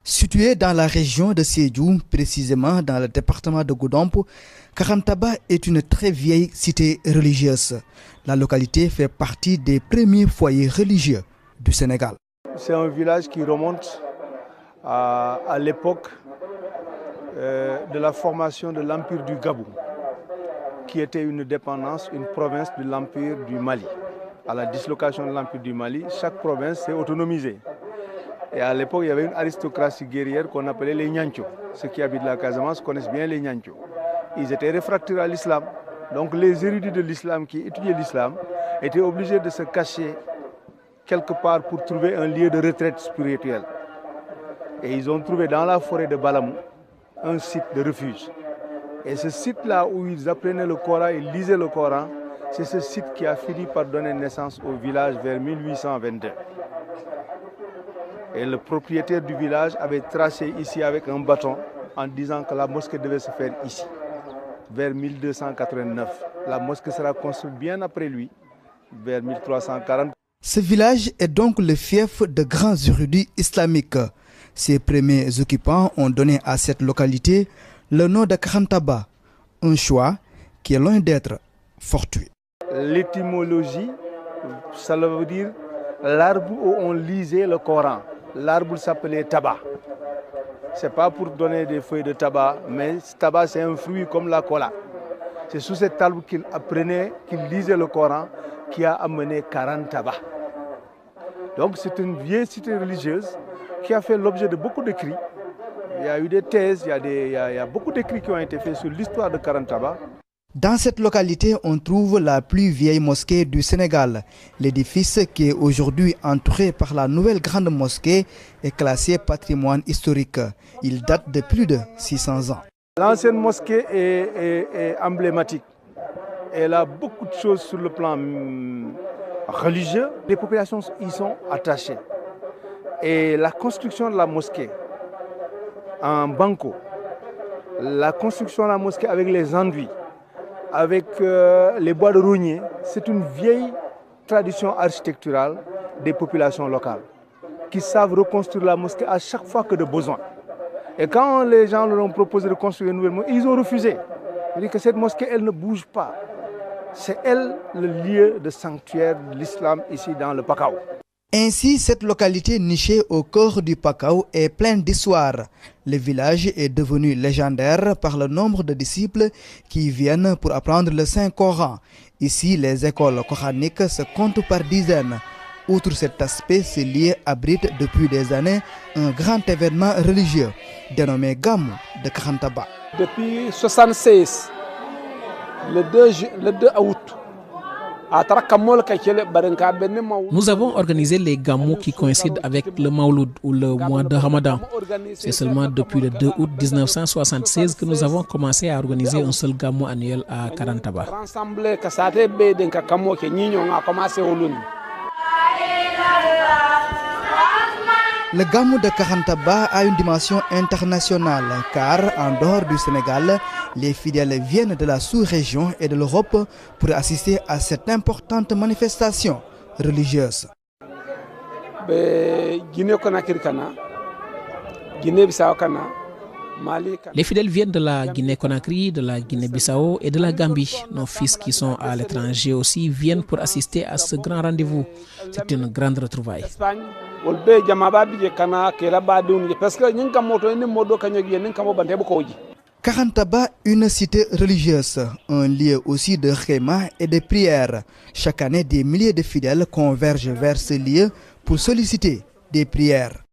Située dans la région de Sédhiou, précisément dans le département de Goudomp, Karantaba est une très vieille cité religieuse. La localité fait partie des premiers foyers religieux du Sénégal. C'est un village qui remonte à l'époque de la formation de l'Empire du Gabou, qui était une dépendance, une province de l'Empire du Mali. À la dislocation de l'Empire du Mali, chaque province s'est autonomisée. Et à l'époque, il y avait une aristocratie guerrière qu'on appelait les Nyancho. Ceux qui habitent la Casamance connaissent bien les Nyancho. Ils étaient réfractaires à l'islam. Donc les érudits de l'islam qui étudiaient l'islam étaient obligés de se cacher quelque part pour trouver un lieu de retraite spirituelle. Et ils ont trouvé dans la forêt de Balamou un site de refuge. Et ce site-là où ils apprenaient le Coran, ils lisaient le Coran, c'est ce site qui a fini par donner naissance au village vers 1822. Et le propriétaire du village avait tracé ici avec un bâton en disant que la mosquée devait se faire ici, vers 1289. La mosquée sera construite bien après lui, vers 1340. Ce village est donc le fief de grands érudits islamiques. Ses premiers occupants ont donné à cette localité le nom de Karantaba, un choix qui est loin d'être fortuit. L'étymologie, ça veut dire l'arbre où on lisait le Coran. L'arbre s'appelait tabac. Ce n'est pas pour donner des feuilles de tabac, mais tabac c'est un fruit comme la cola. C'est sous cet arbre qu'il apprenait, qu'il lisait le Coran, qui a amené Karantaba. Donc c'est une vieille cité religieuse qui a fait l'objet de beaucoup d'écrits. Il y a eu des thèses, il y a beaucoup d'écrits qui ont été faits sur l'histoire de Karantaba. Dans cette localité, on trouve la plus vieille mosquée du Sénégal. L'édifice, qui est aujourd'hui entouré par la nouvelle grande mosquée, est classé patrimoine historique. Il date de plus de 600 ans. L'ancienne mosquée est emblématique. Elle a beaucoup de choses sur le plan religieux. Les populations y sont attachées. Et la construction de la mosquée en banco, la construction de la mosquée avec les enduits, avec les bois de rognier, c'est une vieille tradition architecturale des populations locales qui savent reconstruire la mosquée à chaque fois que de besoin. Et quand les gens leur ont proposé de construire une nouvelle mosquée, ils ont refusé. Ils disent que cette mosquée, elle ne bouge pas. C'est elle le lieu de sanctuaire de l'islam ici dans le Pakao. Ainsi, cette localité nichée au cœur du Pakao est pleine d'histoire. Le village est devenu légendaire par le nombre de disciples qui viennent pour apprendre le Saint-Coran. Ici, les écoles coraniques se comptent par dizaines. Outre cet aspect, ce lieu abrite depuis des années un grand événement religieux dénommé Gamou de Karantaba. Depuis 1976, le 2 août, nous avons organisé les gamous qui coïncident avec le Mauloud ou le mois de Ramadan. C'est seulement depuis le 2 août 1976 que nous avons commencé à organiser un seul gamou annuel à Karantaba. Le Gamou de Karantaba a une dimension internationale car en dehors du Sénégal, les fidèles viennent de la sous-région et de l'Europe pour assister à cette importante manifestation religieuse. Les fidèles viennent de la Guinée-Conakry, de la Guinée-Bissau et de la Gambie. Nos fils qui sont à l'étranger aussi viennent pour assister à ce grand rendez-vous. C'est une grande retrouvaille. Karantaba, une cité religieuse, un lieu aussi de réma et de prière. Chaque année, des milliers de fidèles convergent vers ce lieu pour solliciter des prières.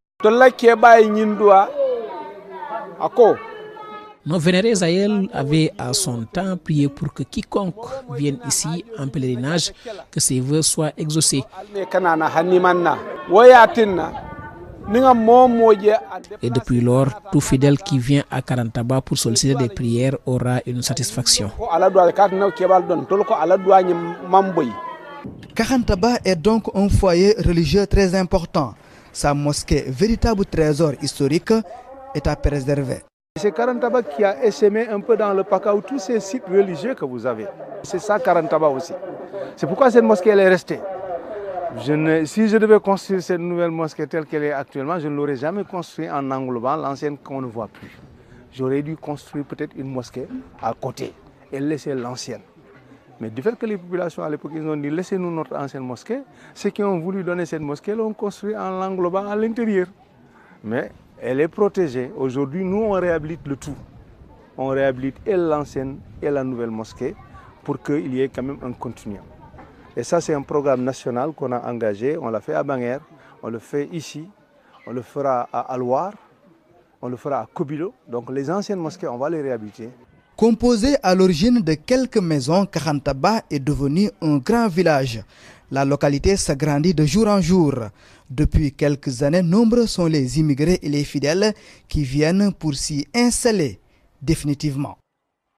Nos vénérés aïeux avaient à son temps prié pour que quiconque vienne ici en pèlerinage, que ses vœux soient exaucés. Et depuis lors, tout fidèle qui vient à Karantaba pour solliciter des prières aura une satisfaction. Karantaba est donc un foyer religieux très important. Sa mosquée, véritable trésor historique, est à préserver. C'est Karantaba qui a essaimé un peu dans le Pakao tous ces sites religieux que vous avez. C'est ça Karantaba aussi. C'est pourquoi cette mosquée elle est restée. Si je devais construire cette nouvelle mosquée telle qu'elle est actuellement, je ne l'aurais jamais construite en englobant l'ancienne qu'on ne voit plus. J'aurais dû construire peut-être une mosquée à côté et laisser l'ancienne. Mais du fait que les populations à l'époque, ils ont dit laissez-nous notre ancienne mosquée, ceux qui ont voulu donner cette mosquée l'ont construite en l'englobant à l'intérieur. Mais elle est protégée. Aujourd'hui, nous, on réhabilite le tout. On réhabilite et l'ancienne et la nouvelle mosquée pour qu'il y ait quand même un continuum. Et ça, c'est un programme national qu'on a engagé. On l'a fait à Banger, on le fait ici, on le fera à Alouar, on le fera à Kobilo. Donc les anciennes mosquées, on va les réhabiliter. Composé à l'origine de quelques maisons, Karantaba est devenu un grand village. La localité s'agrandit de jour en jour. Depuis quelques années, nombreux sont les immigrés et les fidèles qui viennent pour s'y installer définitivement.